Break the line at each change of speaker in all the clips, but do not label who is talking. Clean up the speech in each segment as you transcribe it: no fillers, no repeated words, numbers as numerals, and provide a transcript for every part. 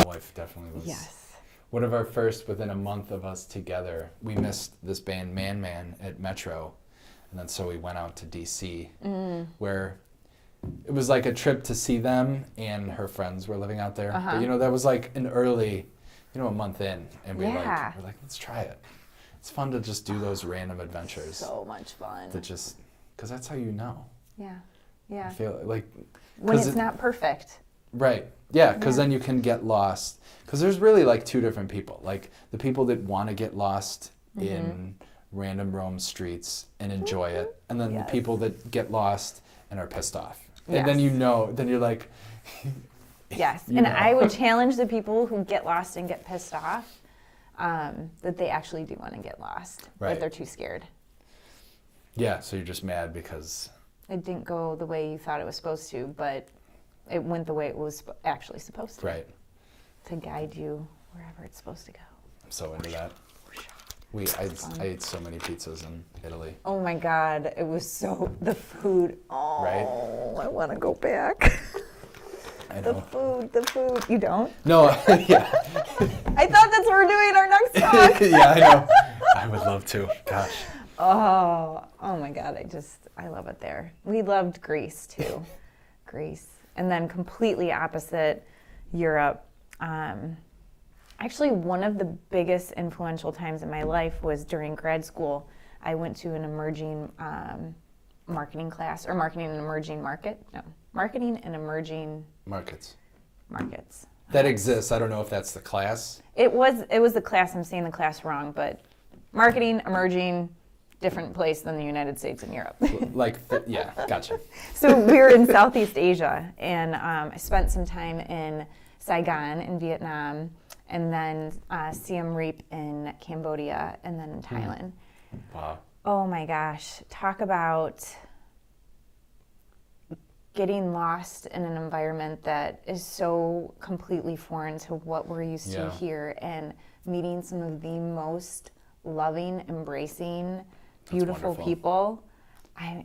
wife definitely was.
Yes.
One of our first, within a month of us together, we missed this band Man Man at Metro. And then so we went out to DC, where it was like a trip to see them, and her friends were living out there. But, you know, that was like an early, you know, a month in. And we're like, let's try it. It's fun to just do those random adventures.
So much fun.
To just, because that's how you know.
Yeah. Yeah.
I feel like.
When it's not perfect.
Right. Yeah, because then you can get lost. Because there's really like two different people. Like the people that want to get lost in random Rome streets and enjoy it. And then the people that get lost and are pissed off. And then you know, then you're like...
Yes. And I would challenge the people who get lost and get pissed off that they actually do want to get lost.
Right.
But they're too scared.
Yeah, so you're just mad because...
It didn't go the way you thought it was supposed to, but it went the way it was actually supposed to.
Right.
To guide you wherever it's supposed to go.
I'm so into that. I ate so many pizzas in Italy.
Oh my God, it was so, the food,
Right?
I want to go back.
I know.
The food. You don't?
No, yeah.
I thought that's what we're doing our next talk.
Yeah, I know. I would love to. Gosh.
Oh my God, I love it there. We loved Greece too. Greece. And then completely opposite, Europe. Actually, one of the biggest influential times in my life was during grad school. I went to an emerging marketing class, or marketing and emerging market. No, marketing and emerging
Markets.
That
exists. I don't know if that's the class.
It was the class. I'm saying the class wrong, but marketing, emerging, different place than the United States and Europe.
Yeah, gotcha.
So we were in Southeast Asia, and I spent some time in Saigon in Vietnam, and then Siem Reap in Cambodia, and then in Thailand.
Wow.
Oh my gosh, talk about getting lost in an environment that is so completely foreign to what we're used to here, and meeting some of the most loving, embracing, beautiful people.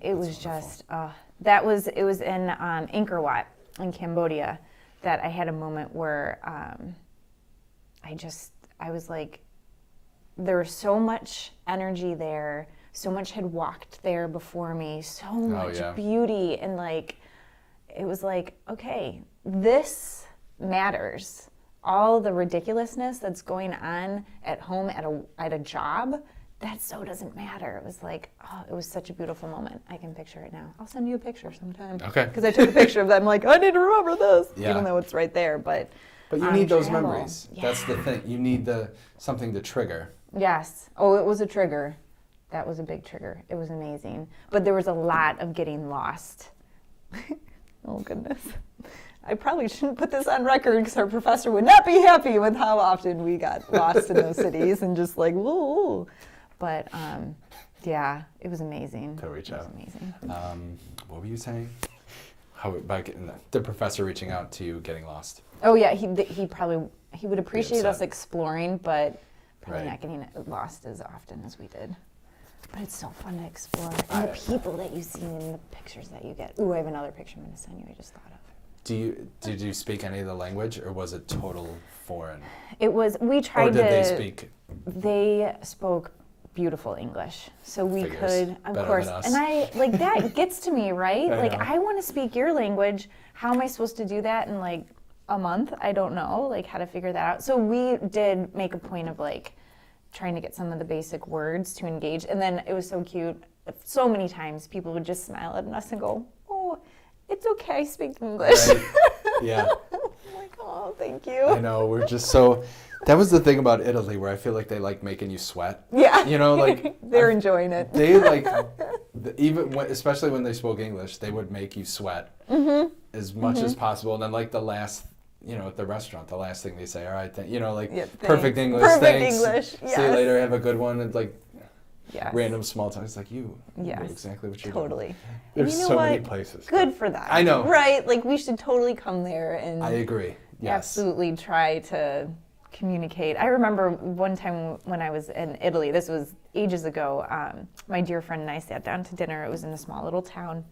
It was in Angkor Wat in Cambodia that I had a moment where I was like, there was so much energy there, so much had walked there before me, so much beauty, and like, it was like, okay, this matters. All the ridiculousness that's going on at home at a job, that so doesn't matter. It was like, it was such a beautiful moment. I can picture it now. I'll send you a picture sometime.
Okay.
Because I took a picture of them, like, I need to remember this, even though it's right there. But
you need those memories. Yeah. That's the thing. You need something to trigger.
Yes. Oh, it was a trigger. That was a big trigger. It was amazing. But there was a lot of getting lost. Oh, goodness. I probably shouldn't put this on record because our professor would not be happy with how often we got lost in those cities and just like, woo. But, yeah, it was amazing.
To reach out.
It was amazing.
What were you saying? How about the professor reaching out to you, getting lost?
Oh, yeah, he would appreciate us exploring, but probably not getting lost as often as we did. But it's so fun to explore. And the people that you see in the pictures that you get. Ooh, I have another picture I'm going to send you I just thought of.
Did you speak any of the language, or was it total foreign?
It was, we tried to...
Or did they speak?
They spoke beautiful English. So we could, of
better
course.
Than us.
And that gets to me, right? I want to speak your language. How am I supposed to do that in like a month? I don't know, like how to figure that out. So we did make a point of like trying to get some of the basic words to engage. And then it was so cute. So many times people would just smile at us and go, oh, it's okay, I speak English.
Right. Yeah.
I'm like, oh, thank you.
I know, we're just so... That was the thing about Italy, where I feel like they like making you sweat.
Yeah.
You know, like...
They're enjoying it.
They like... especially when they spoke English, they would make you sweat as much as possible. And then like the last... at the restaurant, the last thing they say, all right, perfect English, thanks.
English, yes.
See you later, have a good one. And like,
yes.
Random small talk. It's like, you know exactly what you're
doing.
Totally. There's
you know
many places.
Good for them.
I know.
Right? Like, we should totally come there and...
I agree. Yes.
Absolutely try to communicate. I remember one time when I was in Italy, this was ages ago, my dear friend and I sat down to dinner. It was in a small little town.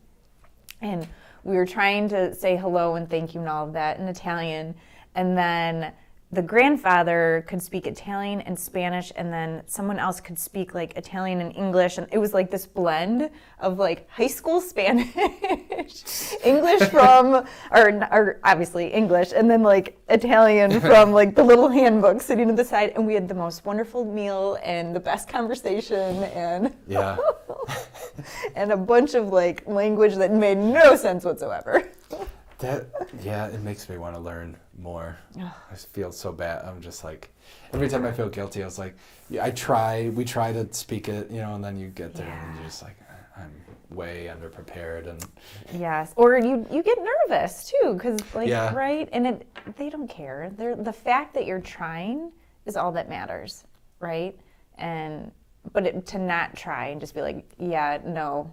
And we were trying to say hello and thank you and all of that in Italian. And then the grandfather could speak Italian and Spanish, and then someone else could speak like Italian and English, and it was like this blend of like high school Spanish, English from, or obviously English, and then like Italian from like the little handbook sitting to the side, and we had the most wonderful meal and the best conversation, and
Yeah.
and a bunch of like language that made no sense whatsoever.
It makes me want to learn more. I feel so bad. I'm just like, every time I feel guilty, I was like, we try to speak it, and then you get there and you're just like, I'm way underprepared. And
yes, or you get nervous too, because right, and they don't care. The fact that you're trying is all that matters, right? But to not try and just be like, yeah, no,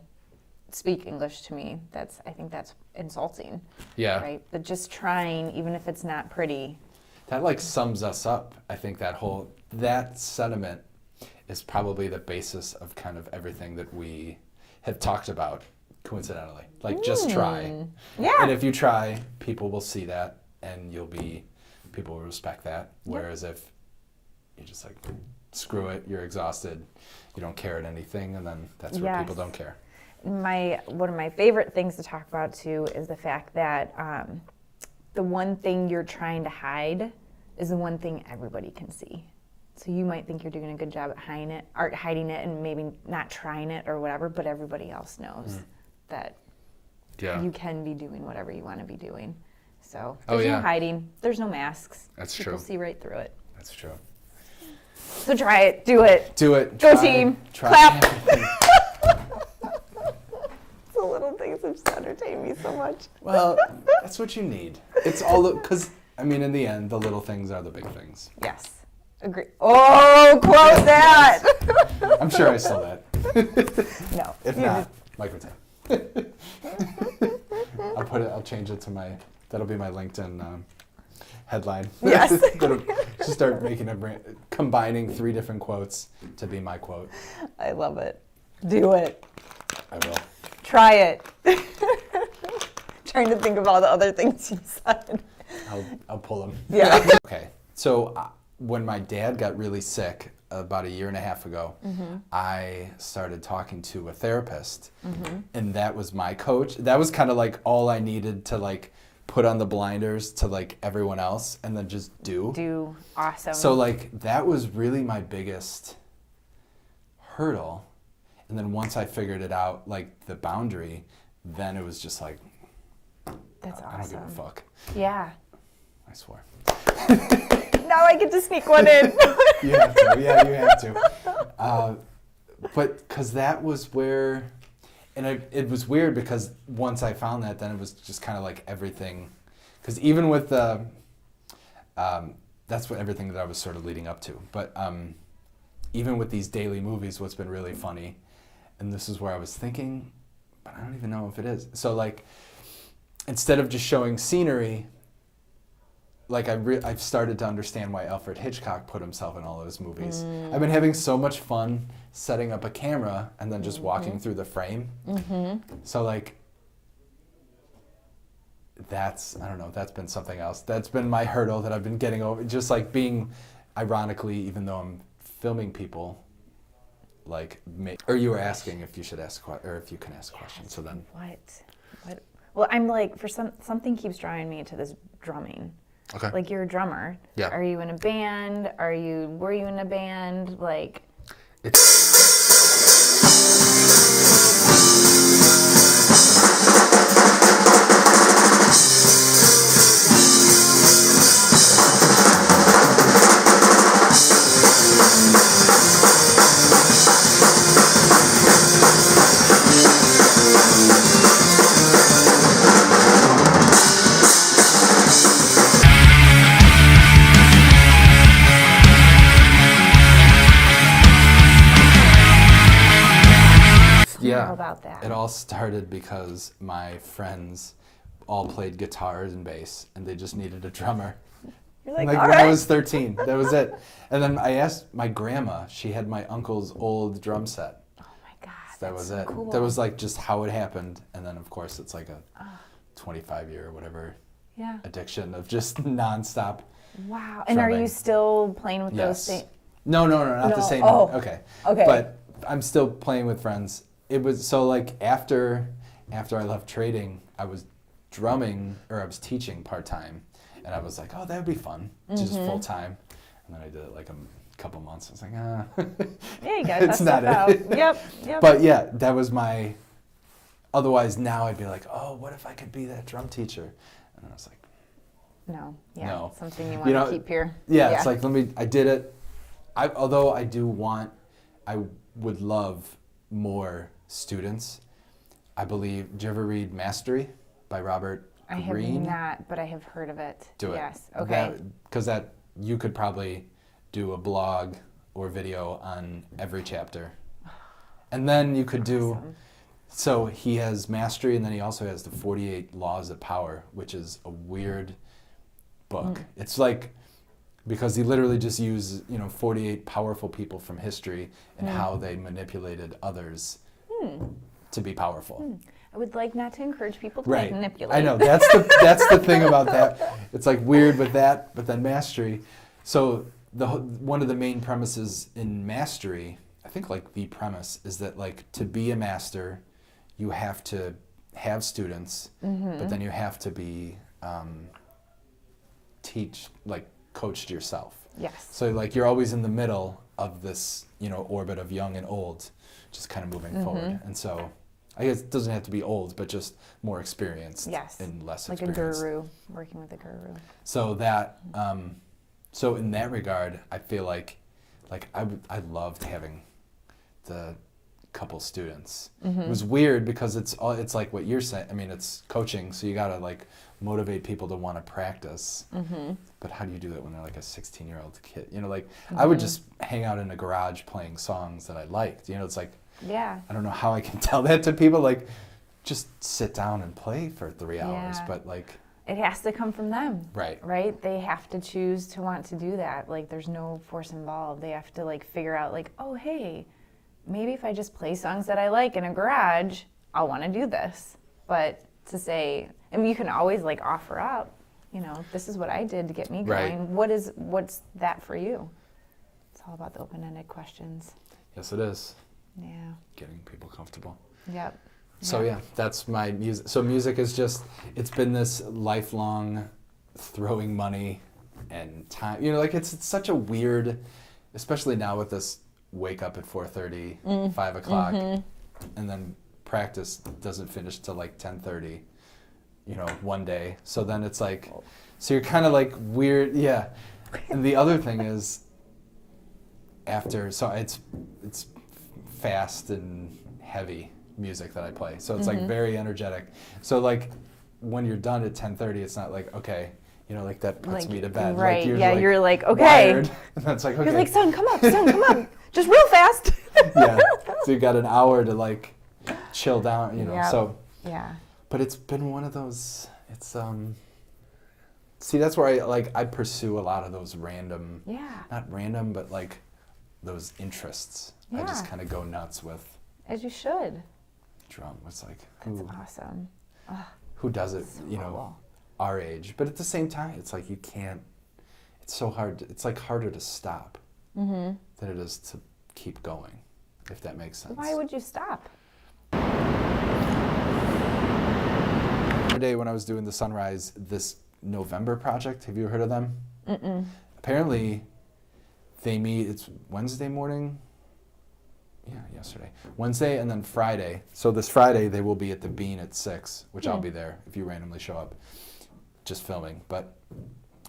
speak English to me, I think that's insulting.
Yeah.
Right? But just trying, even if it's not pretty.
That like sums us up. I think that sentiment is probably the basis of kind of everything that we have talked about, coincidentally. Like, just try.
Yeah.
And if you try, people will see that, and people will respect that. Whereas if you just like, screw it, you're exhausted, you don't care at anything, and then that's where people don't care.
One of my favorite things to talk about too is the fact that the one thing you're trying to hide is the one thing everybody can see. So you might think you're doing a good job at hiding it and maybe not trying it or whatever, but everybody else knows that you can be doing whatever you want to be doing. So there's no hiding. There's no masks.
That's true.
People see right through it.
That's true.
So try it. Do it.
Do it.
Go team.
Try
Clap.
everything.
The little things have just entertained me so much.
Well, that's what you need. It's all because, in the end, the little things are the big things.
Yes. Agree. Oh, quote that.
I'm sure I saw that.
No.
If not, microtape. I'll change it to that'll be my LinkedIn headline.
Yes.
Just start combining 3 different quotes to be my quote.
I love it. Do it.
I will.
Try it. Trying to think of all the other things you said.
I'll pull them.
Yeah.
Okay. So when my dad got really sick about a year and a half ago, I started talking to a therapist, and that was my coach. That was kind of like all I needed to like put on the blinders to like everyone else and then just do.
Awesome.
So like that was really my biggest hurdle. And then once I figured it out, like the boundary, then it was just like,
that's awesome.
I don't give a fuck.
Yeah.
I swear.
Now I get to sneak one in.
You have to. Yeah, you have to. But because that was where, and it was weird because once I found that, then it was just kind of like everything. Because even with that's what everything that I was sort of leading up to. But even with these daily movies, what's been really funny, and this is where I was thinking, but I don't even know if it is. So like, instead of just showing scenery, like I've started to understand why Alfred Hitchcock put himself in all of his movies. I've been having so much fun setting up a camera and then just walking through the frame. So like, that's been something else. That's been my hurdle that I've been getting over. Just like being, ironically, even though I'm filming people, like, or you were asking if you should ask, or if you can ask questions. So then.
What? Well, I'm like, something keeps drawing me to this drumming.
Okay.
Like, you're a drummer.
Yeah.
Are you in a band? Were you in a band? Like.
Yeah,
about that.
It all started because my friends all played guitars and bass, and they just needed a drummer.
You're like,
when
right.
I was 13, that was it. And then I asked my grandma, she had my uncle's old drum set.
Oh my God,
that was
so
it.
Cool.
That was like just how it happened. And then of course it's like a 25-year or whatever addiction of just nonstop
Wow. And are you still playing with those things?
No, not the same.
Oh.
Okay.
Okay.
But I'm still playing with friends. It was so like after I left trading, I was drumming or I was teaching part-time, and I was like, oh, that would be fun, just full-time. And then I did it like a couple months. I was like,
yeah, you gotta
it's
test
not
stuff
it.
out. Yep.
But yeah, that was my, otherwise now I'd be like, oh, what if I could be that drum teacher? And then I was like,
no. Something you want to keep here.
Yeah, it's like, I did it. Although I would love more students. I believe, did you ever read Mastery by Robert Greene?
I have not, but I have heard of it.
Do it.
Yes, okay.
Because you could probably do a blog or video on every chapter. And then you could do, so he has Mastery, and then he also has the 48 Laws of Power, which is a weird book. It's like, because he literally just used 48 powerful people from history and how they manipulated others to be powerful.
I would like not to encourage people to manipulate.
I know, that's the thing about that. It's like weird with that, but then Mastery. So one of the main premises in Mastery, I think like the premise, is that like to be a master, you have to have students, but then you have to be coached yourself.
Yes.
So like you're always in the middle of this, orbit of young and old, just kind of moving forward. And so I guess it doesn't have to be old, but just more experienced and less experienced.
Like a guru, working with a guru.
So that, so in that regard, I feel like I loved having the couple students. It was weird because it's like what you're saying. I mean, it's coaching, so you gotta like motivate people to want to practice. But how do you do that when they're like a 16-year-old kid? I would just hang out in a garage playing songs that I liked. It's like, I don't know how I can tell that to people. Like, just sit down and play for 3 hours. But like,
it has to come from them.
Right.
They have to choose to want to do that. Like, there's no force involved. They have to like figure out like, oh, hey, maybe if I just play songs that I like in a garage, I'll want to do this. But to say, I mean, you can always like offer up, this is what I did to get me going.
Right.
What's that for you? It's all about the open-ended questions.
Yes, it is.
Yeah.
Getting people comfortable.
Yep.
So yeah, that's my music. So music is just, it's been this lifelong throwing money and time. It's such a weird, especially now with this wake up at 4:30, 5 o'clock, and then practice doesn't finish till like 10:30, one day. So then it's like, so you're kind of like weird. Yeah. And the other thing is so it's fast and heavy music that I play. So it's like very energetic. So like when you're done at 10:30, it's not like, okay, like that puts me to bed.
Right.
Like
you're like, okay.
Wired. And that's like, okay.
You're like, son, come up. Just real fast.
Yeah. So you got an hour to like chill down, so.
Yeah.
But it's been one of those, see, that's where I pursue a lot of those random, not random, but like those interests. I just kind of go nuts with.
As you should.
Drum. It's like,
that's awesome.
Who does it,
so cool.
Our age. But at the same time, it's like you can't, it's so hard, it's like harder to stop than it is to keep going, if that makes sense.
Why would you stop?
Day when I was doing the Sunrise, this November project, have you heard of them? Apparently, they meet, it's Wednesday morning? Yeah, yesterday. Wednesday and then Friday. So this Friday, they will be at the Bean at 6, which I'll be there if you randomly show up, just filming. But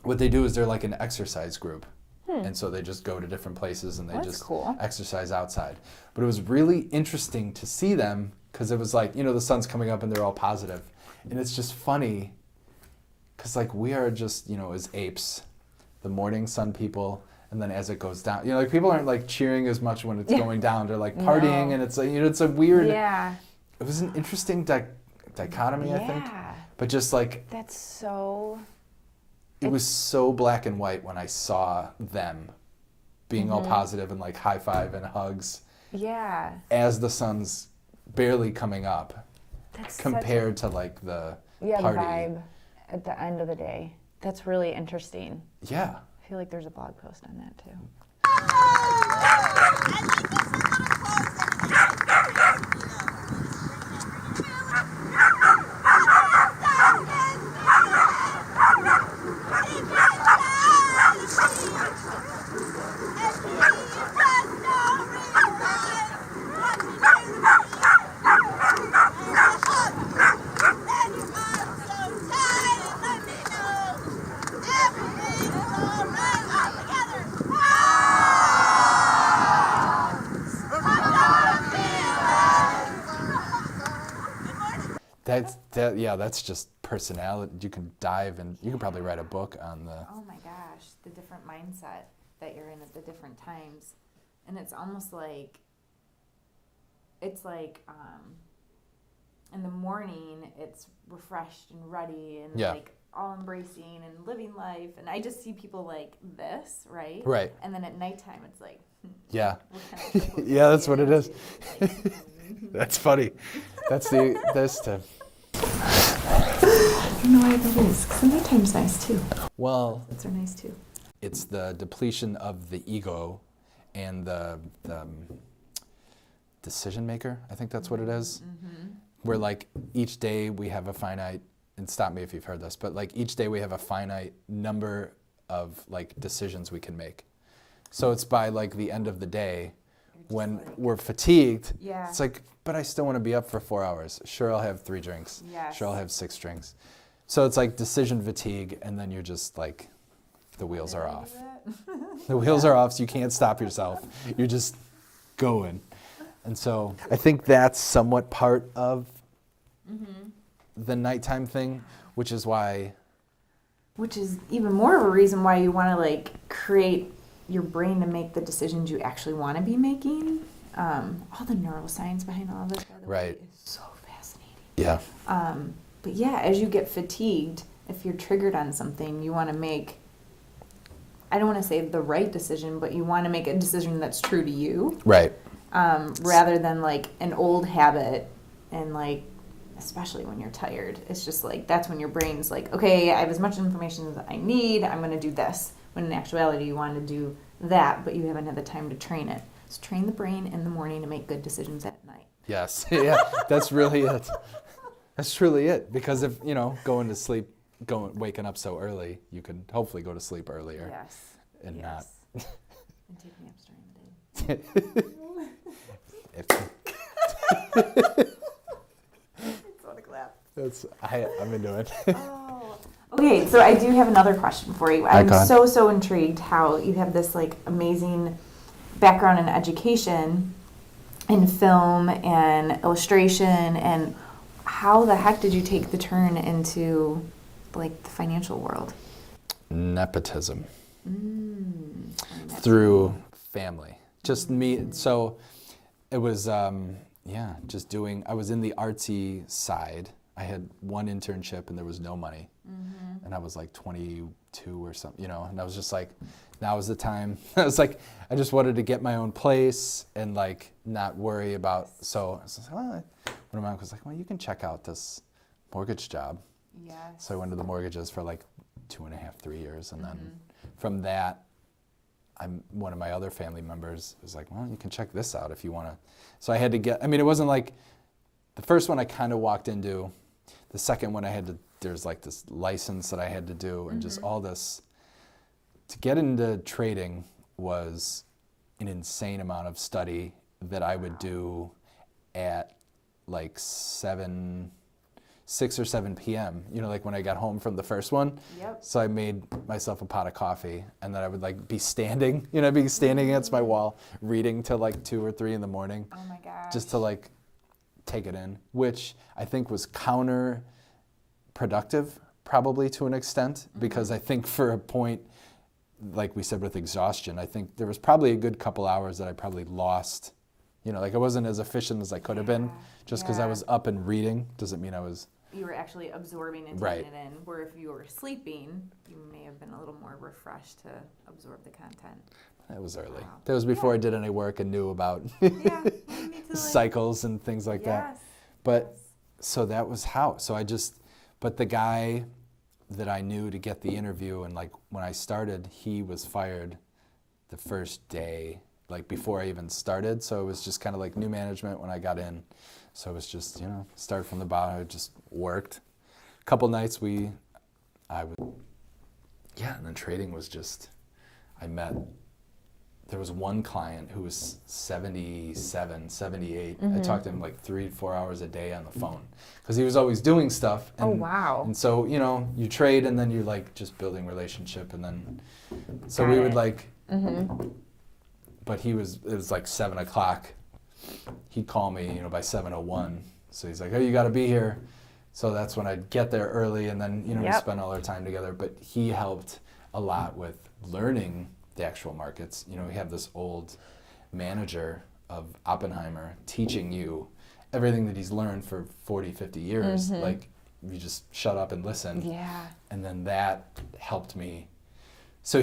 what they do is they're like an exercise group. And so they just go to different places and they just exercise outside. But it was really interesting to see them because it was like, the sun's coming up and they're all positive. And it's just funny because like we are just, as apes, the morning sun people. And then as it goes down, like people aren't like cheering as much when it's going down. They're like partying and it's like, it's a weird, it was an interesting dichotomy, I think. But just like.
That's so.
It was so black and white when I saw them being all positive and like high five and hugs.
Yeah.
As the sun's barely coming up. That's compared to like the party.
The vibe at the end of the day. That's really interesting.
Yeah.
I feel like there's a blog post on that too.
That's just personality. You can dive and you can probably write a book on the.
Oh my gosh, the different mindset that you're in at the different times, and it's almost like. It's like in the morning, it's refreshed and ready and like all embracing and living life, and I just see people like this, right?
Right.
And then at nighttime, it's like.
Yeah.
Yeah,
that's what it is. That's funny. That's the.
I don't know why that is, because the nighttime's nice too.
Well,
Sunsets are nice too.
It's the depletion of the ego and the decision maker. I think that's what it is. Mm-hmm. Where like each day we have a finite, and stop me if you've heard this, but like each day we have a finite number of like decisions we can make. So it's by like the end of the day, when we're fatigued, it's like, but I still want to be up for 4 hours. Sure, I'll have 3 drinks.
Yes.
Sure, I'll have 6 drinks. So it's like decision fatigue, and then you're just like, the wheels are off. The wheels are off, so you can't stop yourself. You're just going. And so I think that's somewhat part of the nighttime thing, which is why.
Which is even more of a reason why you want to like create your brain to make the decisions you actually want to be making. All the neuroscience behind all of this, by the way, is so fascinating.
Yeah.
But yeah, as you get fatigued, if you're triggered on something, you want to make, I don't want to say the right decision, but you want to make a decision that's true to you.
Right.
Rather than like an old habit, and like, especially when you're tired, it's just like, that's when your brain's like, okay, I have as much information as I need, I'm going to do this. When in actuality, you want to do that, but you haven't had the time to train it. So train the brain in the morning to make good decisions at night.
Yes. Yeah, that's really it. That's truly it. Because if, going to sleep, waking up so early, you can hopefully go to sleep earlier.
Yes.
And not.
And take naps during the day. It's on a clap.
I'm into it.
Okay, so I do have another question for you. I'm so intrigued how you have this like amazing background in education, in film and illustration, and how the heck did you take the turn into like the financial world?
Nepotism. Through family. Just me. So it was, just doing, I was in the artsy side. I had one internship and there was no money. Mm-hmm. And I was like 22 or something, and I was just like, now is the time. I was like, I just wanted to get my own place and like not worry about, so I was like, one of my uncles was like, well, you can check out this mortgage job.
Yes.
So I went to the mortgages for like 2.5, 3 years. And then from that, one of my other family members was like, well, you can check this out if you want to. So I had to it wasn't like, the first one I kind of walked into. The second one there's like this license that I had to do and just all this. To get into trading was an insane amount of study that I would do at like 6 or 7 p.m., like when I got home from the first one. Yep. So I made myself a pot of coffee and then I would like be standing, against my wall reading till like 2 or 3 in the morning.
Oh my gosh.
Just to like take it in, which I think was counterproductive probably to an extent, because I think for a point, like we said with exhaustion, I think there was probably a good couple hours that I probably lost. Like I wasn't as efficient as I could have been just because I was up and reading. Doesn't mean I was.
You were actually absorbing and taking it in, where if you were sleeping, you may have been a little more refreshed to absorb the content.
That was early.
Wow.
That was before I did any work and knew about cycles and things like that. But so that was how. So but the guy, that I knew to get the interview. And like when I started, he was fired the first day, like before I even started. So it was just kind of like new management when I got in. So it was just, start from the bottom. I just worked. A couple nights and then trading was just, there was one client who was 77, 78. I talked to him like 3 to 4 hours a day on the phone because he was always doing stuff. And,
oh, wow.
And so, you trade and then you're like just building relationship. And then, so we would like, but it was like 7 o'clock. He'd call me, by 7:01. So he's like, oh, you got to be here. So that's when I'd get there early and then, we spend all our time together. But he helped a lot with learning the actual markets. We have this old manager of Oppenheimer teaching you everything that he's learned for 40, 50 years. Like, you just shut up and listen.
Yeah.
And then that helped me. So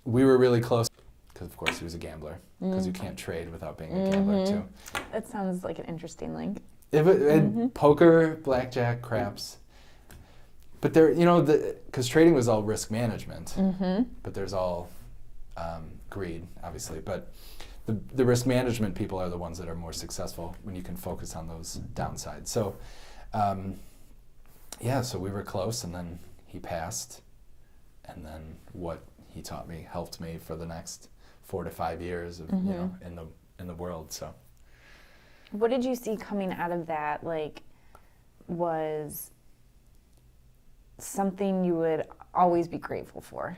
we were really close because, of course, he was a gambler because you can't trade without being a gambler, too.
That sounds like an interesting link.
Poker, blackjack, craps. But there, because trading was all risk management, but there's all greed, obviously. But the risk management people are the ones that are more successful when you can focus on those downsides. So, so we were close, and then he passed, and then what he taught me helped me for the next 4 to 5 years of in the world. So,
what did you see coming out of that? Like, was something you would always be grateful for,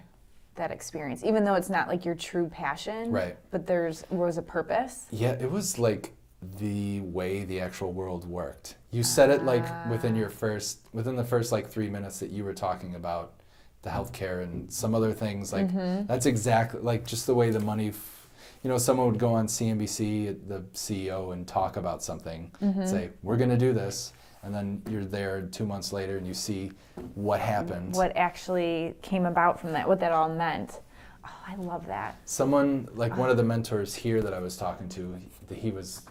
that experience, even though it's not like your true passion,
right?
But was a purpose.
Yeah, it was like the way the actual world worked. You said it like within the first like 3 minutes that you were talking about the healthcare and some other things. Like that's exactly like just the way the money. Someone would go on CNBC, the CEO, and talk about something, say, we're going to do this. And then you're there 2 months later and you see what happened.
What actually came about from that, what that all meant. Oh, I love that.
Someone, like one of the mentors here that I was talking to, he was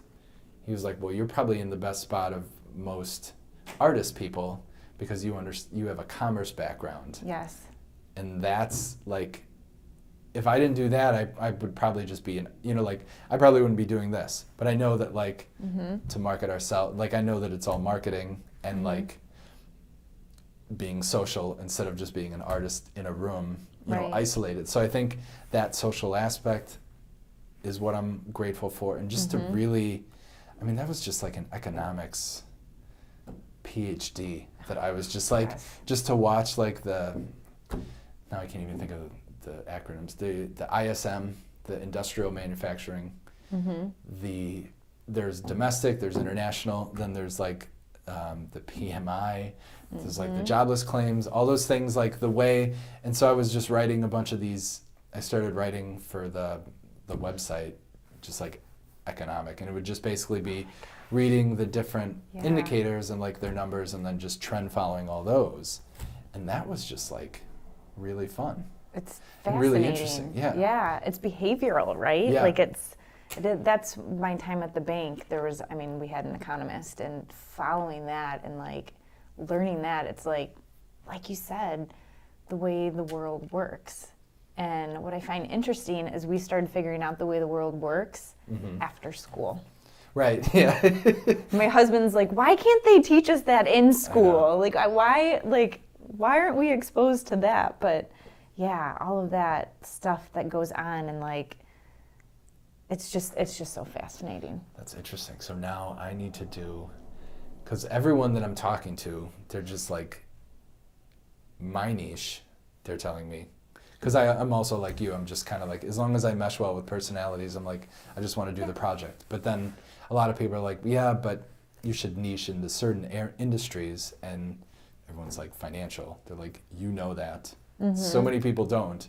like, well, you're probably in the best spot of most artist people because you have a commerce background.
Yes.
And that's like, if I didn't do that, I would probably just be I probably wouldn't be doing this. But I know that to market ourselves, I know that it's all marketing and being social instead of just being an artist in a room, isolated. So I think that social aspect is what I'm grateful for. And just to really, that was just like an economics PhD that I was just just to watch now I can't even think of the acronyms, the ISM, the industrial manufacturing, there's domestic, there's international, then there's the PMI, there's the jobless claims, all those things, the way. And so I was just writing a bunch of these. I started writing for the website, just economic, and it would just basically be reading the different indicators and their numbers, and then just trend following all those. And that was just really fun.
It's fascinating.
Really interesting, yeah.
Yeah, it's behavioral, right?
Yeah.
That's my time at the bank. We had an economist, and following that and learning that, it's like you said, the way the world works. And what I find interesting is we started figuring out the way the world works after school.
Right, yeah.
My husband's like, why can't they teach us that in school? Why aren't we exposed to that? But yeah, all of that stuff that goes on, and it's just so fascinating.
That's interesting. So now I need to because everyone that I'm talking to, they're just my niche, they're telling me. Because I'm also like you, I'm just kind of as long as I mesh well with personalities, I'm I just want to do the project. But then a lot of people are like, yeah, but you should niche into certain industries, and everyone's financial. They're that. So many people don't.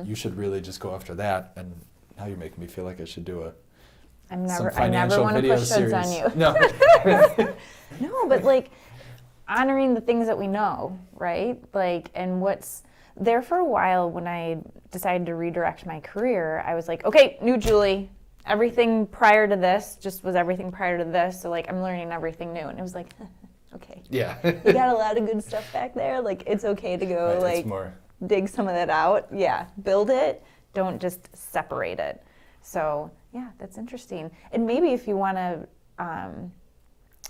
You should really just go after that. And now you're making me feel like I should do
I never want to push
series.
on you.
No.
No, but honoring the things that we know, right? And what's there for a while when I decided to redirect my career, I was like, okay, new Julie. Everything prior to this just was everything prior to this. So I'm learning everything new. And it was okay.
Yeah.
You got a lot of good stuff back there. Like, it's okay to go,
Right, it's more...
dig some of that out. Yeah, build it. Don't just separate it. So, yeah, that's interesting. And maybe if you want to,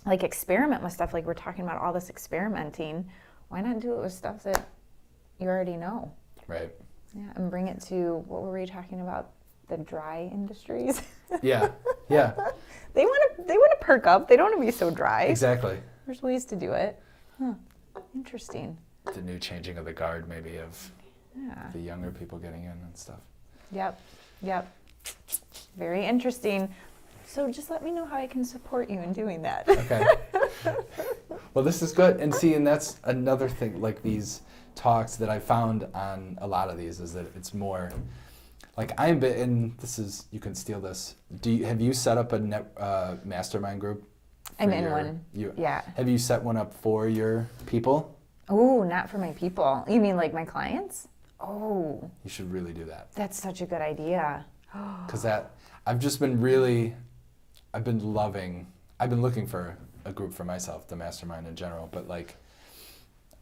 like, experiment with stuff, like we're talking about all this experimenting, why not do it with stuff that you already know?
Right.
Yeah, and bring it to, what were we talking about? The dry industries?
Yeah, yeah.
They want to perk up. They don't want to be so dry.
Exactly.
There's ways to do it. Huh. Interesting.
The new changing of the guard, maybe, of the younger people getting in and stuff.
Yep. Very interesting. So just let me know how I can support you in doing that. Okay.
Well, this is good. And see, and that's another thing, like these talks that I found on a lot of these, is that it's more... Like and this is, you can steal this. Have you set up a mastermind group?
I'm in one. Yeah.
Have you set one up for your people?
Oh, not for my people. You mean like my clients? Oh.
You should really do that.
That's such a good idea.
Because I've been looking for a group for myself, the mastermind in general, but like,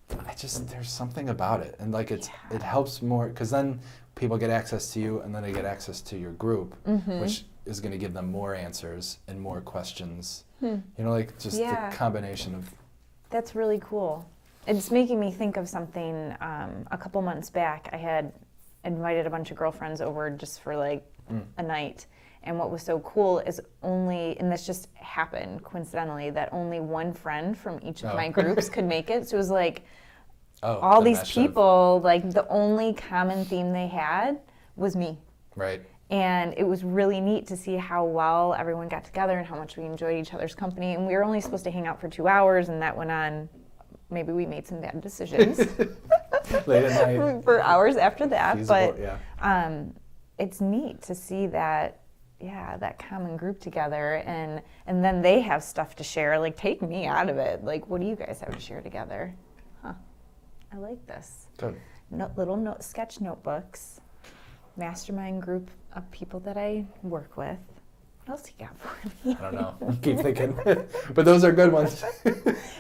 there's something about it. And like, it helps more, because then people get access to you, and then they get access to your group, which is going to give them more answers and more questions. You know, like just the combination of...
That's really cool. It's making me think of something. A couple months back, I had invited a bunch of girlfriends over just for like a night. And what was so cool is and this just happened coincidentally, that only one friend from each of my groups could make it. So it was like, all these people, like the only common theme they had was me.
Right.
And it was really neat to see how well everyone got together and how much we enjoyed each other's company. And we were only supposed to hang out for 2 hours, and that went on. Maybe we made some bad decisions.
Late at night.
For hours after that.
Feasible,
but it's neat to see that, that common group together. And then they have stuff to share. Like, take me out of it. Like, what do you guys have to share together? I like this.
Good.
Little sketch notebooks, mastermind group of people that I work with. What else you got for me?
I don't know. Keep thinking. But those are good ones.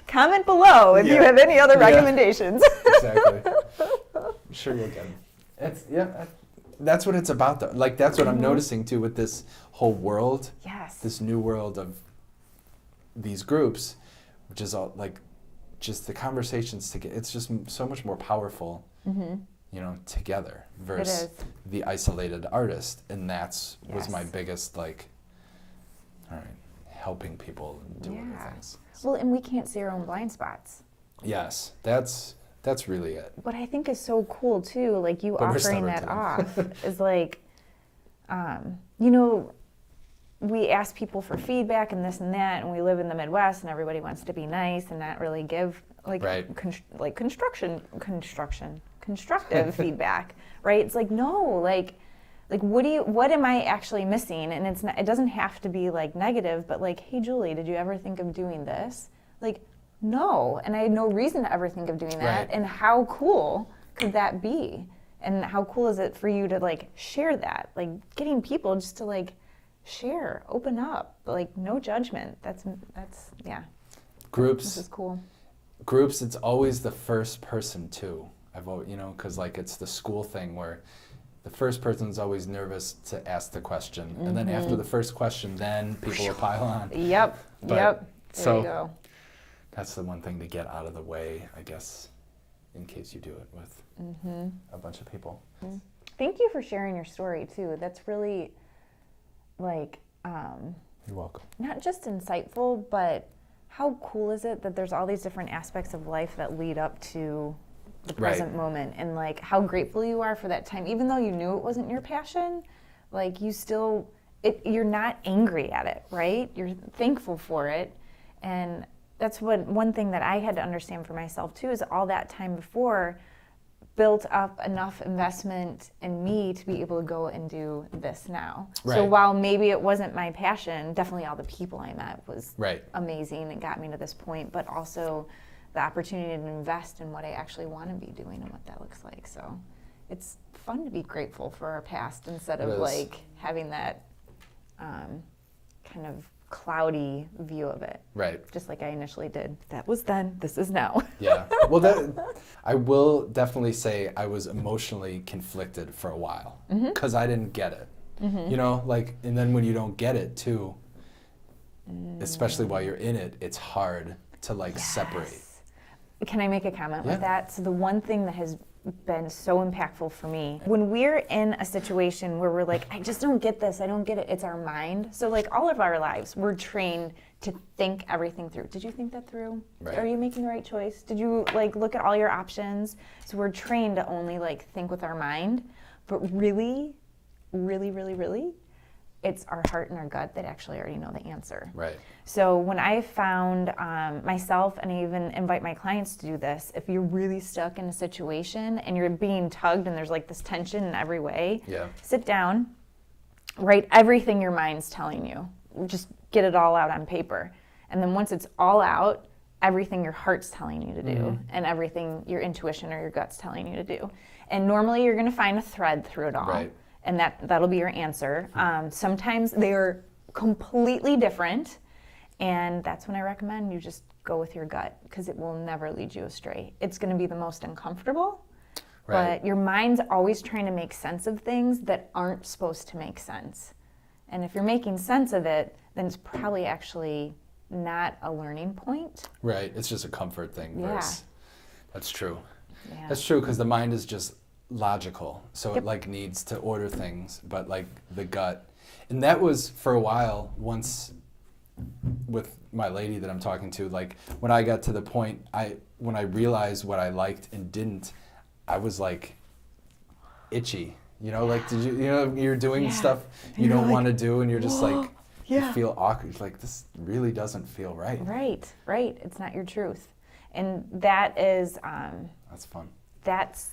Comment below if you have any other recommendations.
Exactly. I'm sure you'll get them. That's what it's about, though. Like, that's what I'm noticing, too, with this whole world.
Yes.
This new world of these groups, which is all, like, just the conversations it's just so much more powerful, you know, together versus the isolated artist. And was my biggest, like, all right, helping people do other things.
Well, and we can't see our own blind spots.
Yes, that's really it.
What I think is so cool too, like you offering that off, is like, you know, we ask people for feedback and this and that, and we live in the Midwest, and everybody wants to be nice and not really give like constructive feedback, right? It's like, no, like what am I actually missing? And it doesn't have to be like negative, but like, hey Julie, did you ever think of doing this? Like, no, and I had no reason to ever think of doing that.
Right.
And how cool could that be? And how cool is it for you to like share that? Like getting people just to like share, open up, like no judgment. That's
Groups.
This is cool.
Groups, it's always the first person too. Because like it's the school thing where the first person's always nervous to ask the question, and then after the first question, then people will pile on.
Yep. There you go.
That's the one thing to get out of the way, I guess, in case you do it with a bunch of people.
Thank you for sharing your story too. That's really, like,
you're welcome.
Not just insightful, but how cool is it that there's all these different aspects of life that lead up to the present moment, and like how grateful you are for that time, even though you knew it wasn't your passion. Like you're not angry at it, right? You're thankful for it, and that's one thing that I had to understand for myself too, is all that time before built up enough investment in me to be able to go and do this now. So while maybe it wasn't my passion, definitely all the people I met was amazing and got me to this point, but also the opportunity to invest in what I actually want to be doing and what that looks like. So it's fun to be grateful for our past instead of like having that kind of cloudy view of it.
Right.
Just like I initially did. That was then, this is now.
Yeah. Well, I will definitely say I was emotionally conflicted for a while because I didn't get it. You know, like, and then when you don't get it too, especially while you're in it, it's hard to like separate.
Can I make a comment with that? So the one thing that has been so impactful for me, when we're in a situation where we're like, I just don't get this, I don't get it, it's our mind. So like all of our lives, we're trained to think everything through. Did you think that through?
Right.
Are you making the right choice? Did you like look at all your options? So we're trained to only like think with our mind, but really, it's our heart and our gut that actually already know the answer.
Right.
So when I found myself, and I even invite my clients to do this, if you're really stuck in a situation and you're being tugged and there's like this tension in every way, sit down, write everything your mind's telling you. Just get it all out on paper. And then once it's all out, everything your heart's telling you to do and everything your intuition or your gut's telling you to do. And normally you're going to find a thread through it all.
Right.
And that'll be your answer. Sometimes they are completely different, and that's when I recommend you just go with your gut, because it will never lead you astray. It's going to be the most uncomfortable, but your mind's always trying to make sense of things that aren't supposed to make sense. And if you're making sense of it, then it's probably actually not a learning point.
Right. It's just a comfort thing. Versus, that's true.
Yeah.
That's true, because the mind is just logical, so it like needs to order things, but like the gut, and that was for a while once with my lady that I'm talking to, like when I got to the point when I realized what I liked and didn't, I was like itchy, you know, like you're doing stuff you don't want to do, and you're just like you feel awkward, like this really doesn't feel right. Right.
It's not your truth, and that is
that's fun.
That's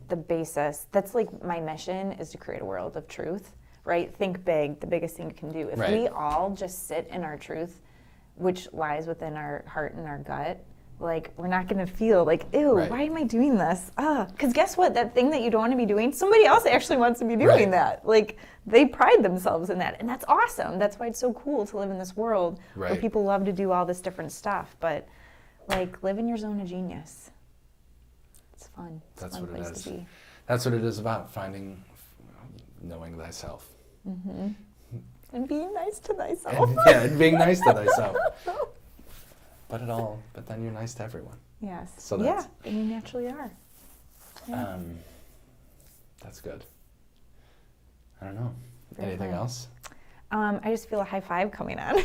the basis. That's like my mission, is to create a world of truth, right? Think big, the biggest thing you can do. If we all just sit in our truth, which lies within our heart and our gut, like we're not going to feel like, ew, why am I doing this? Because guess what? That thing that you don't want to be doing, somebody else actually wants to be doing that. Like they pride themselves in that, and that's awesome. That's why it's so cool to live in this world where people love to do all this different stuff, but like live in your zone of genius. It's fun. It's
That's
a fun
what
place
it is.
to be.
That's what it is about, knowing thyself.
And being nice to thyself.
And being nice to thyself. But then you're nice to everyone.
Yes.
So
and you naturally are. Yeah.
That's good. I don't know.
Very
Anything
fun.
else?
I just feel a high five coming on.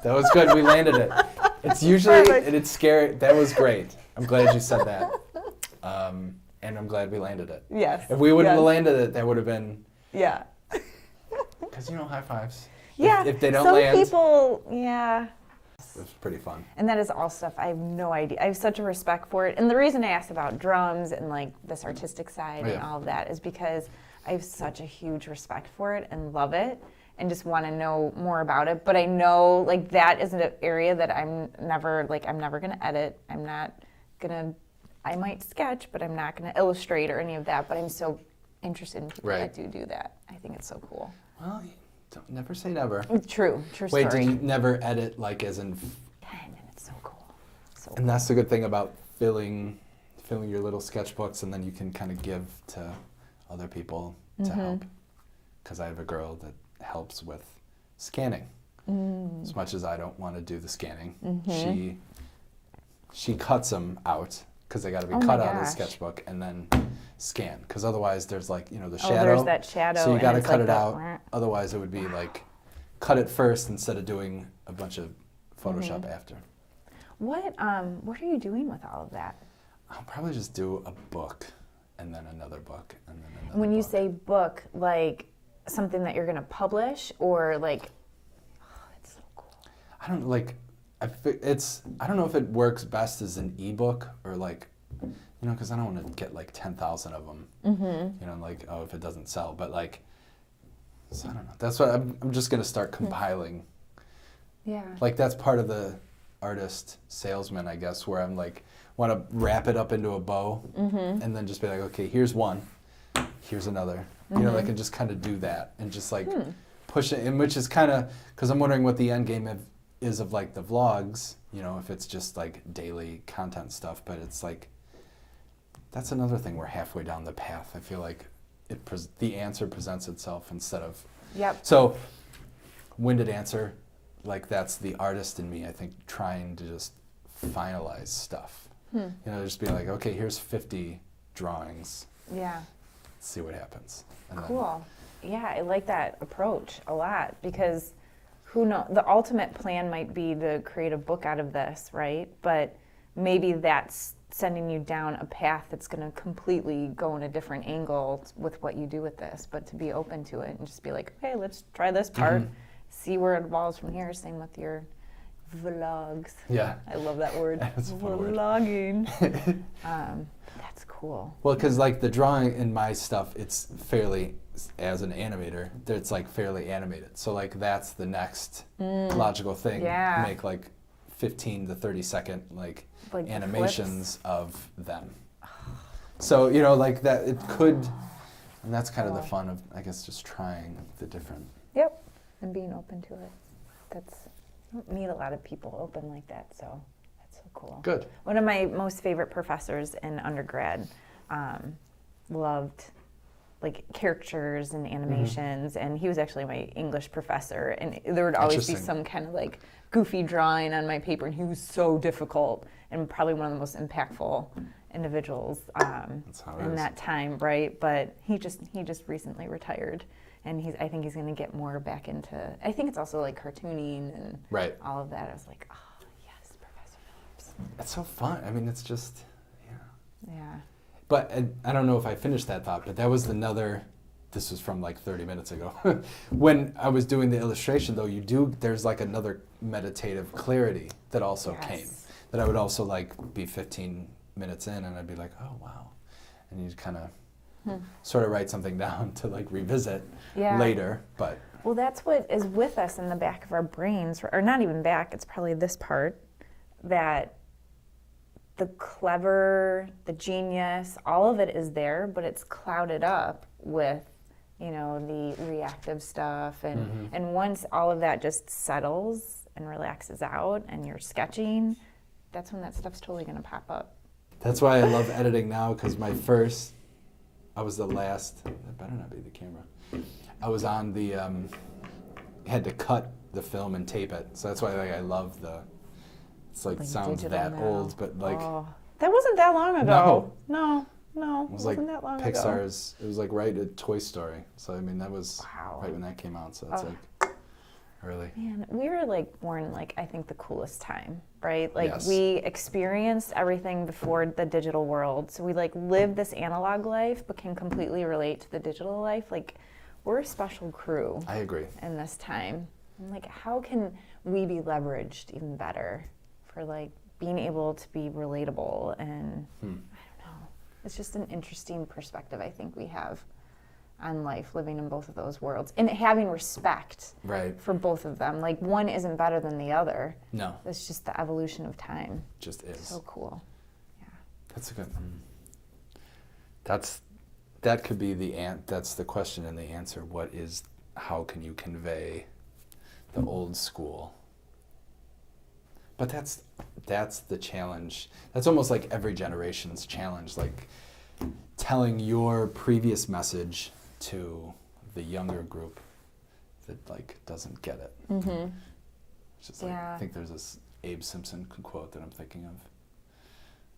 That was good. We landed it. It's usually, and it's scary. That was great. I'm glad you said that. And I'm glad we landed it.
Yes.
If we wouldn't have landed it, that would have been.
Yeah.
Because, high fives.
Yeah.
If they don't
Some
land.
people,
It's pretty fun.
And that is all stuff I have no idea. I have such a respect for it. And the reason I asked about drums and like this artistic side and all of that is because I have such a huge respect for it and love it and just want to know more about it. But I know like that is an area that I'm never going to edit. I'm not going to, I might sketch, but I'm not going to illustrate or any of that. But I'm so interested in people that do that. I think it's so cool.
Well, don't never say never.
True story.
Wait, did you never edit like as in?
And it's so cool.
And that's the good thing about filling your little sketchbooks, and then you can kind of give to other people to help. Because I have a girl that helps with scanning. As much as I don't want to do the scanning, she cuts them out because they got to be cut out of the sketchbook and then scan. Because otherwise, there's like the shadow.
There's that shadow.
So you got to cut it out. Otherwise, it would be like cut it first instead of doing a bunch of Photoshop after.
What are you doing with all of that?
I'll probably just do a book and then another book and then another
When you
book.
say book, like something that you're going to publish or like, that's so cool.
I don't like, I don't know if it works best as an ebook or like, because I don't want to get like 10,000 of them, like, if it doesn't sell, but like, so I don't know. That's what I'm just going to start compiling.
Yeah.
Like that's part of the artist salesman, I guess, where I'm like, want to wrap it up into a bow and then just be like, okay, here's one, here's another, like, and just kind of do that and just like push it, and which is kind of, because I'm wondering what the end game is of like the vlogs, you know, if it's just like daily content stuff, but it's like, that's another thing we're halfway down the path. I feel like the answer presents itself instead of,
Yep.
so winded answer, like that's the artist in me, I think, trying to just finalize stuff. You know, just be like, okay, here's 50 drawings.
Yeah.
Let's see what happens. And
Cool. Yeah, I like that approach a lot because who knows, the ultimate plan might be to create a book out of this, right? But maybe that's sending you down a path that's going to completely go in a different angle with what you do with this, but to be open to it and just be like, okay, let's try this part, see where it evolves from here. Same with your vlogs.
Yeah.
I love that word.
That's a fun word.
Vlogging. That's cool.
Well, because like the drawing in my stuff, it's fairly, as an animator, it's like fairly animated. So like that's the next logical thing.
Yeah.
Make like 15 to 30 second like
Like
animations of them. So, you know, like that, it could, and that's kind of the fun of, I guess, just trying the different.
Yep. And being open to it. I don't meet a lot of people open like that, so that's so cool.
Good.
One of my most favorite professors in undergrad loved like characters and animations, and he was actually my English professor, and there would always be some kind of like goofy drawing on my paper, and he was so difficult and probably one of the most impactful individuals in that time, right? But he just recently retired. And I think he's going to get more back into, I think it's also like cartooning and all of that. I was like, oh, yes, Professor Phillips.
It's so fun. I mean, it's just,
Yeah.
But I don't know if I finished that thought, but that was this was from like 30 minutes ago. When I was doing the illustration though, there's like another meditative clarity that also came. That I would also like be 15 minutes in and I'd be like, oh, wow. And you'd kind of sort of write something down to like revisit later, but.
Well, that's what is with us in the back of our brains, or not even back, it's probably this part, that the clever, the genius, all of it is there, but it's clouded up with, you know, the reactive stuff. And once all of that just settles and relaxes out and you're sketching, that's when that stuff's totally going to pop up.
That's why I love editing now, because I was the last, that better not be the camera. I was on the, had to cut the film and tape it. So that's why like, I love it's like sounds that now. Old, but like.
Oh, that wasn't that long ago. No, it
was
wasn't
like
that long
Pixar's,
ago.
It was like right at Toy Story. So I mean, that was right when that came out. So it's like early.
Man, we were like born like, I think the coolest time, right? Like we experienced everything before the digital world. So we like lived this analog life, but can completely relate to the digital life. Like we're a special crew.
I agree.
In this time. And like, how can we be leveraged even better for like being able to be relatable? And I don't know. It's just an interesting perspective I think we have on life, living in both of those worlds and having respect for both of them. Like one isn't better than the other. No. It's just the evolution of time.
Just is.
So cool. Yeah.
That's a good that could be that's the question and the answer. How can you convey the old school? But that's the challenge. That's almost like every generation's challenge, like telling your previous message to the younger group that like doesn't get it. It's just like, I think there's this Abe Simpson quote that I'm thinking of.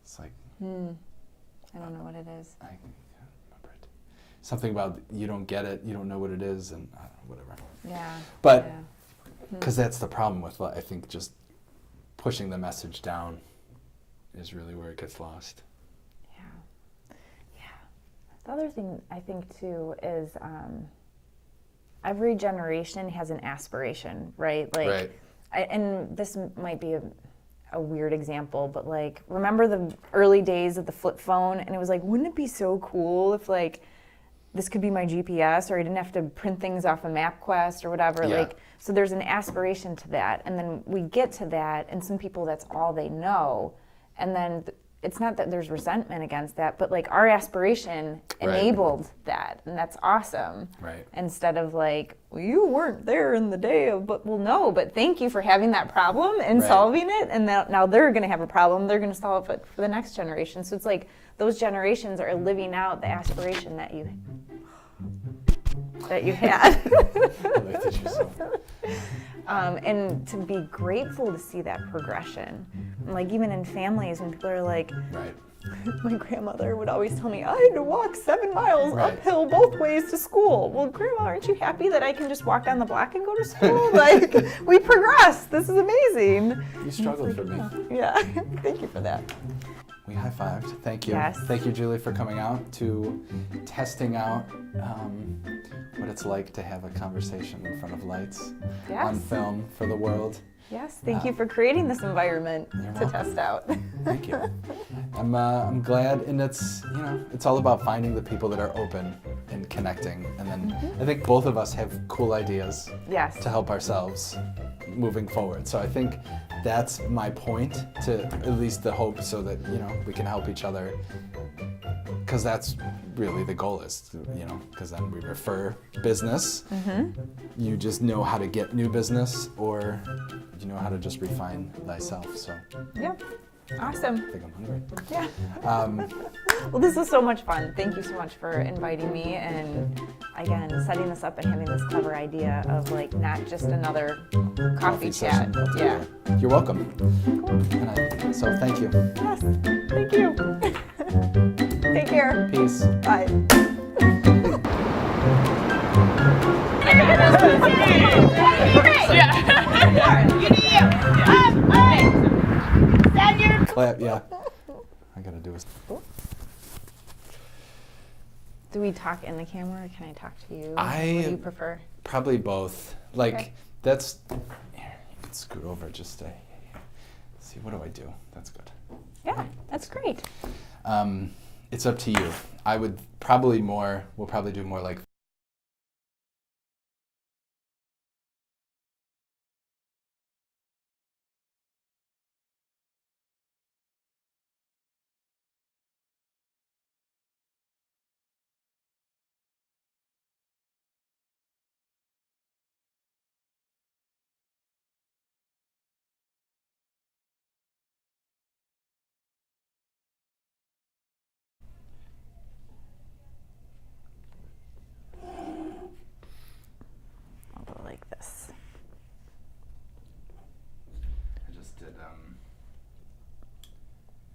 It's like
I don't know what it is.
I can't remember it. Something about you don't get it, you don't know what it is, and I don't know, whatever.
Yeah.
But because that's the problem with I think just pushing the message down is really where it gets lost.
The other thing I think too is every generation has an aspiration, right? Like, and this might be a weird example, but like, remember the early days of the flip phone, and it was like, wouldn't it be so cool if like this could be my GPS, or I didn't have to print things off of MapQuest or whatever. Like, so there's an aspiration to that, and then we get to that, and some people that's all they know, and then it's not that there's resentment against that, but like our aspiration
Right.
enabled that, and that's awesome.
Right.
Instead of like, well, you weren't there in the day of, but well, no, but thank you for having that problem and
Right.
solving it, and now they're going to have a problem. They're going to solve it for the next generation. So it's like those generations are living out the aspiration that you had.
I lifted you so.
And to be grateful to see that progression. Like even in families when people are like,
Right.
my grandmother would always tell me, I had to walk 7 miles
Right.
uphill both ways to school. Well, Grandma, aren't you happy that I can just walk down the block and go to school? Like, we progress. This is amazing.
You struggled for me.
Yeah, thank you for that.
We high-fived. Thank you.
Yes.
Thank you, Julie, for coming out to testing out what it's like to have a conversation in front of lights
Yes.
on film for the world.
Yes, thank you for creating this environment
You're
to
welcome.
test out.
Thank you. I'm glad, and it's it's all about finding the people that are open and connecting, and then I think both of us have cool ideas
Yes.
to help ourselves moving forward. So I think that's my point, to at least the hope, so that we can help each other, because that's really the goal, is because then we refer business. You just know how to get new business, or you know how to just refine thyself. So
Yep. Awesome.
I think I'm hungry.
Yeah. Well, this was so much fun. Thank you so much for inviting me and, again, setting this up and having this clever idea of, like, not just another coffee chat.
session.
Yeah.
You're welcome. And so thank you.
Yes. Thank you. Take care.
Peace.
Bye.
Clap, yeah. I gotta do a...
Do we talk in the camera or can I talk to you?
I-
What do you prefer?
Probably both. Like,
Okay.
that's... Here, you can scoot over just to... See, what do I do? That's good.
Yeah, that's great.
It's up to you. I would probably more... We'll probably do more like...
I'll go like this.
I just did,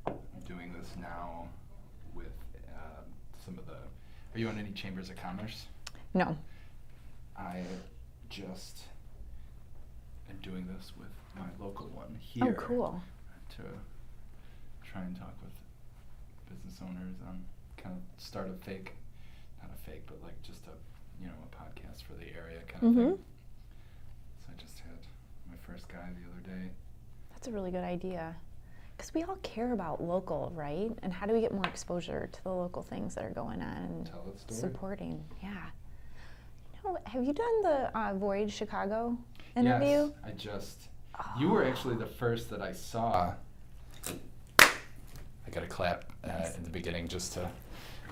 I'm doing this now with some of the... Are you on any chambers of commerce?
No.
I just am doing this with my local one here.
Oh, cool.
To try and talk with business owners on kind of start a fake, not a fake, but like just a podcast for the area kind of thing. So I just had my first guy the other day.
That's a really good idea. Because we all care about local, right? And how do we get more exposure to the local things that are going on and
Tell the story.
supporting? Yeah. Have you done the Voyage Chicago interview?
Yes, I just. You were actually the first that I saw. I got to clap at the beginning just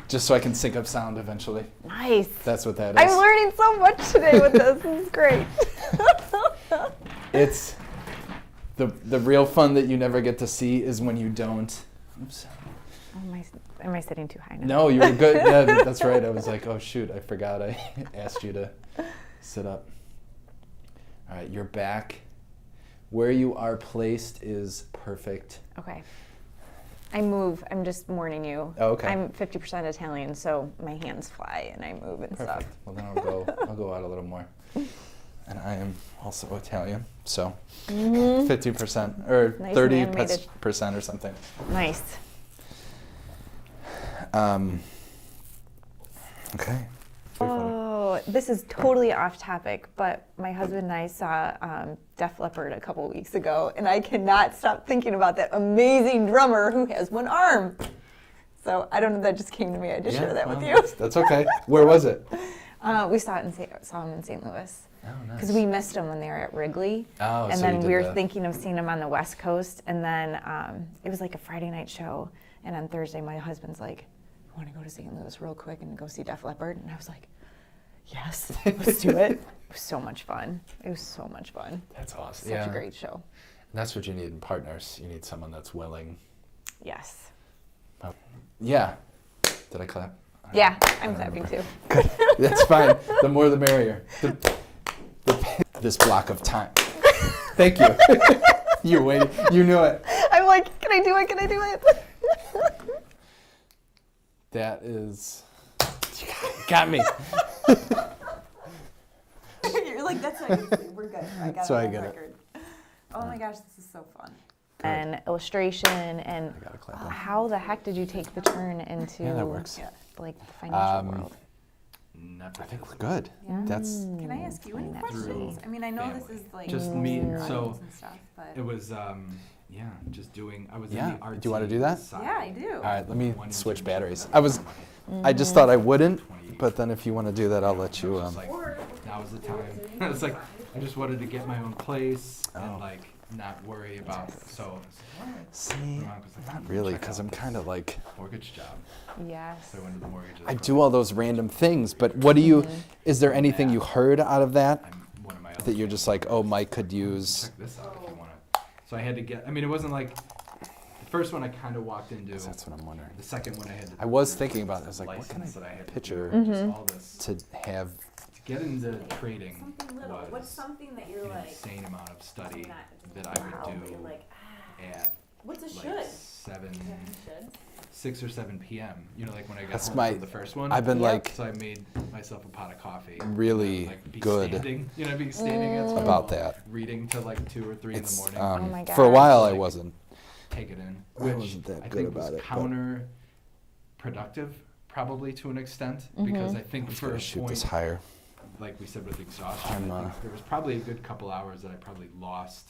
so I can sync up sound eventually.
Nice.
That's what that is.
I'm learning so much today with this. This is great.
It's the real fun that you never get to see is when you don't. Oops.
Am I sitting too high now?
No, you were good. Yeah, that's right. I was like, oh shoot, I forgot I asked you to sit up. All right, you're back. Where you are placed is perfect.
Okay. I move. I'm just warning you.
Oh, okay.
I'm 50% Italian, so my hands fly and I move and
Perfect.
stuff.
Well, then I'll go out a little more. And I am also Italian, so 50% or
Nice
30% or something.
Nice.
Okay.
Oh, this is totally off topic, but my husband and I saw Def Leppard a couple weeks ago, and I cannot stop thinking about that amazing drummer who has one arm. So I don't know, that just came to me. I just share that with you.
That's okay. Where was it?
We saw him in St. Louis.
Oh, nice.
Because we missed them when they were at Wrigley.
Oh,
and
so
then
you did
we were
the-
thinking of seeing them on the West Coast. And then it was like a Friday night show. And on Thursday, my husband's like, I want to go to St. Louis real quick and go see Def Leppard. And I was like, yes, let's do it. It was so much fun. It was so much fun.
That's awesome.
Such a great show.
And that's what you need in partners. You need someone that's willing.
Yes.
Oh, yeah. Did I clap?
Yeah, I'm clapping too.
Good. That's fine. The more the merrier. This block of time. Thank you. You're waiting. You knew it.
I'm like, can I do it? Can I do it?
That is. Got me.
You're like, that's how you say. We're good. I got
That's
it
why I
on
get it.
record. Oh my gosh, this is so fun.
Good.
And illustration and
I gotta clap in.
how the heck did you take the turn into
Yeah, that works.
like the financial world?
I think we're good.
Yeah.
That's.
Can I ask you any
Find that
questions? I mean, I know this is like
Just me.
audience
So
and stuff, but
it was, yeah, just doing. I was
Yeah.
in the art.
Do you wanna do that?
yeah, I do.
All right, let me
One inch
switch
and
batteries.
one
I just thought I wouldn't,
28.
but then if you want to do that, I'll let you.
Just like, now is the time. It's like I just wanted to get my own place
Oh.
and like not worry about. So
See,
my mom was like,
not really,
check
because
out
I'm
this
kind of like.
mortgage job.
Yes.
So I went to the mortgage.
I do all those random things, but what do you? Is there anything you heard out of that
I'm one of my other
that you're just like, oh, Mike could use?
check this out if you want to. So I had to get. I mean, it wasn't like the first one I kind of walked into.
'Cause that's what I'm wondering.
The second one I had to.
I was thinking about it. I was like, what can I
license that I had to
picture
do, just all this
to have?
to get into trading
Something little.
was
What's something that you're
an
like?
insane amount of study
not-
that I
Wow.
would
You're
do
like,
at
what's a
like
should?
6 or 7 p.m. You know, like when I got
That's
home
my-
from the first one.
I've been
Yep.
like
So I made myself a pot of coffee.
really
Like be
good
standing, you know, be standing at school,
about that.
reading till like 2 or 3 in the
It's
morning.
Oh my
for a while I
Like,
wasn't.
Take it in,
I
which
wasn't that
I
good
think
about
was
it, but-
counterproductive, probably to an extent, because I think
I'm
for
gonna
a
shoot
point,
this higher.
like we said with exhaustion,
I'm,
I think there was probably a good couple hours that I probably lost.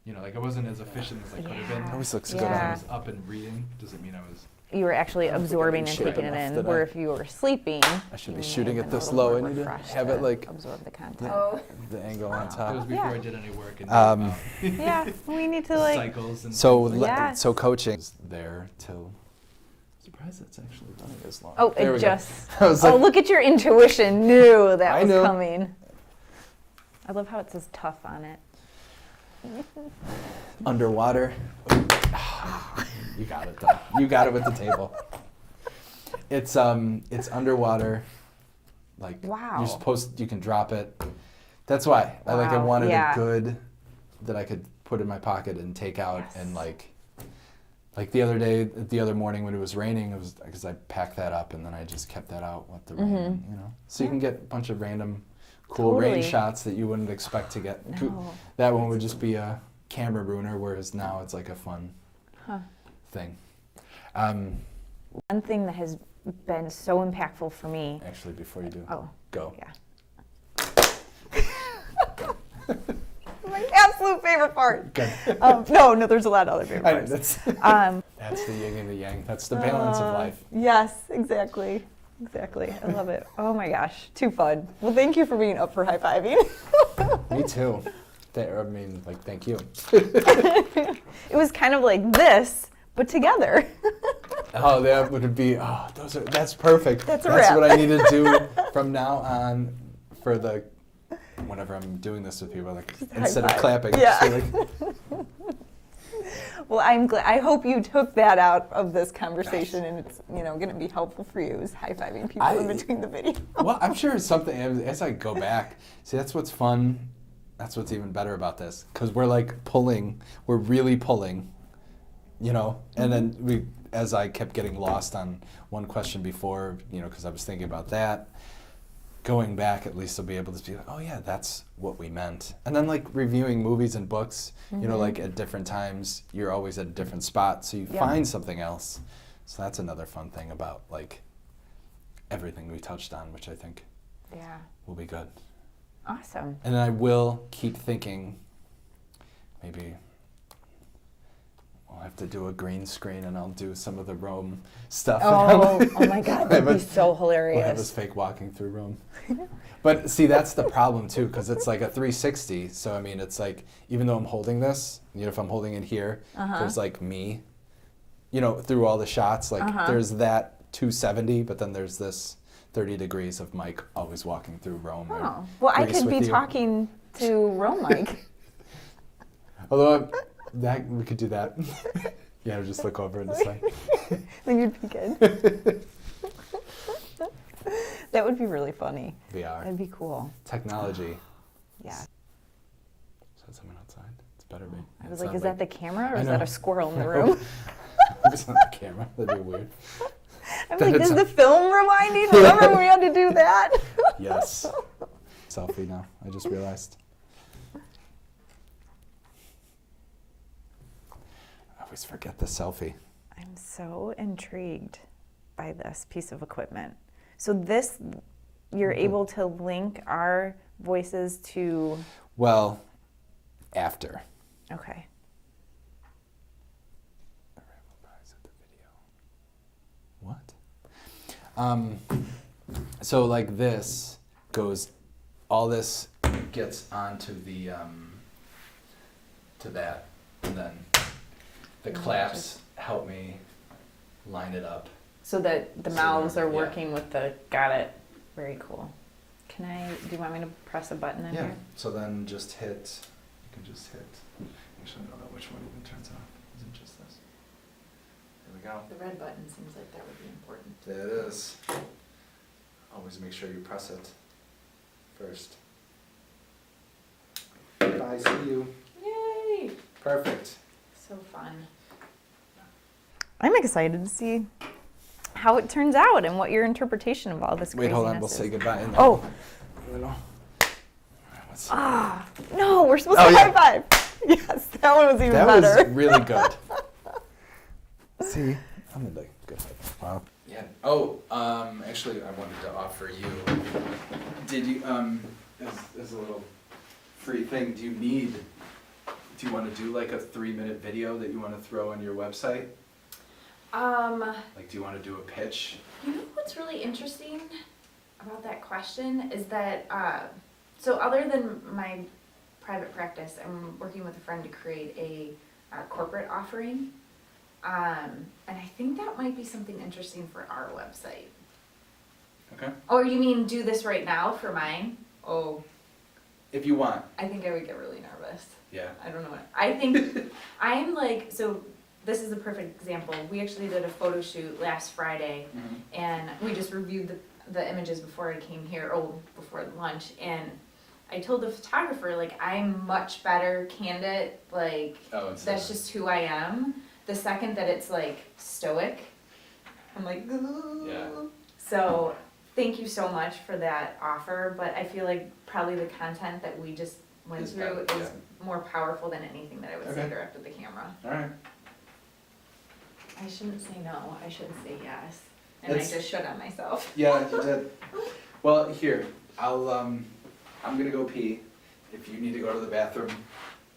You know, like I wasn't as efficient as I could have been.
Yeah.
Always looks good
Because I
Yeah.
was up and reading doesn't mean I was.
You were actually absorbing and
shit
taking it
enough
in,
that
where
I-
if you were sleeping,
I should
you
be
may
shooting
have
it
been a
this
little
low. I
more
need to
refreshed
have it
to
like
absorb the content.
the angle on
That
top.
was before
Yeah.
I did any work and
Um,
Yeah, we need to like.
cycles and
So
things like
Yes.
so coaching is there till. Surprised it's actually running this long.
Oh,
There we
it
go.
just.
I was
Oh,
like,
look at your intuition. Knew that
I
was
know.
coming. I love how it says tough on it.
underwater. You got it though. You got it with the table. It's underwater. Like
Wow.
you're supposed you can drop it. That's why I
Wow,
wanted
yeah.
a good that I could put in my pocket and take out
Yes.
and like the other morning when it was raining, it was because I packed that up and then I just kept that out with the rain, you know. So you can get a bunch of random cool rain
Totally.
shots that you wouldn't expect to get.
No.
That one would just be a camera ruiner, whereas now it's like a fun thing.
One thing that has been so impactful for me.
Actually, before you do,
Oh,
go.
yeah. My absolute favorite part.
Good.
No, there's a lot of other favorite
I know,
parts.
that's the yin and the yang. That's the balance of life.
Yes, exactly. Exactly. I love it. Oh my gosh, too fun. Well, thank you for being up for high-fiving.
Me too. Thank you.
It was kind of like this, but together.
Oh, that would be. Oh, that's perfect.
That's a
That's
wrap.
what I need to do from now on for the. Whenever I'm doing this with people, like instead of
five.
clapping,
Yeah.
just be like,
Well, I'm glad. I hope you took that out of this conversation, and it's going to be helpful for you, is high-fiving people in between the video.
well, I'm sure it's something as I go back. See, that's what's fun. That's what's even better about this, because we're like pulling. We're really pulling, you know. And then as I kept getting lost on one question before, you know, because I was thinking about that. Going back, at least I'll be able to be like, oh yeah, that's what we meant. And then like reviewing movies and books, you know, like at different times, you're always at a different spot, so you find something else. So that's another fun thing about like everything we touched on, which I think
Yeah.
will be good.
Awesome.
And then I will keep thinking, maybe, well, I have to do a green screen and I'll do some of the Rome stuff.
Oh my God, that'd be so
We'll have
hilarious.
us fake walking through Rome. But see, that's the problem too, because it's like a 360. So I mean, it's like, even though I'm holding this, you know, if I'm holding it here, there's like me, you know, through all the shots, like there's that 270, but then there's this 30 degrees of Mike always walking through Rome.
Oh, well, I
Greece
could be
with you.
talking to Rome Mike.
Although that we could do that. Yeah, just look over and just like.
Then you'd be good. That would be really funny.
VR.
That'd be cool.
Technology.
Yeah.
Is that someone outside? It's better be.
I was like, is that the camera or
I
is that
know.
a squirrel in the room?
It's not the camera. That'd be weird.
I'm
Then
like,
it's
is
a-
the film rewinding? Remember when we had to do that?
Yes. Selfie now. I just realized. I always forget the selfie.
I'm so intrigued by this piece of equipment. So this, you're able to link our voices to,
Well, after.
okay.
What? So like this goes, all this gets onto the, to that, and then the clasps help me line it up.
So that the
So,
mouths are
yeah.
working with the, got it. Very cool. Can I, do you want me to press a button in
Yeah,
here?
so then just hit, you can just hit, actually I don't know which one even turns off. Is it just this? There we go.
The red button seems like that would be important.
There it is. Always make sure you press it first. Bye, see you.
Yay!
Perfect.
So fun. I'm excited to see how it turns out and what your interpretation of all this
Wait, hold on, we'll
craziness
say
is.
goodbye. In
Oh, no, we're supposed
Oh,
to
yeah.
high five. Yes, that one was even
that
better.
was really good. See, I'm in the good fight. Wow. Yeah. Oh, actually, I wanted to offer you. Did you as a little free thing? Do you want to do like a 3-minute video that you want to throw on your website? Like, do you want to do a pitch?
You know what's really interesting about that question is that, so other than my private practice, I'm working with a friend to create a corporate offering. And I think that might be something interesting for our website.
Okay.
Or you mean do this right now for mine? Oh,
If you want.
I think I would get really nervous.
Yeah.
I don't know what, I think, I'm like, so this is a perfect example. We actually did a photo shoot last Friday and we just reviewed the images before I came here, before lunch, and I told the photographer, like, I'm much better candid, like,
Oh, it's
that's just who I am. The second that it's like stoic, I'm like,
Yeah.
so thank you so much for that offer, but I feel like probably the content that we just went
Is
through
better,
is more powerful than anything that I would say
Okay.
direct with the camera.
All right.
I shouldn't say no, I should say yes. And
It's-
I just should on myself.
Yeah, you did. Well, here, I'm gonna go pee. If you need to go to the bathroom,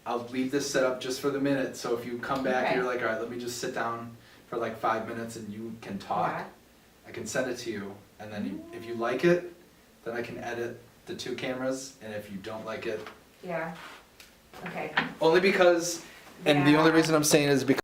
I'll leave this set up just for the minute, so if you come back and you're like, all right, let me just sit down for like 5 minutes and you can talk,
Yeah.
I can send it to you, and then if you like it, then I can edit the 2 cameras, and if you don't like it,
Yeah. Okay.
only because, and the only
Yeah.
reason I'm saying is because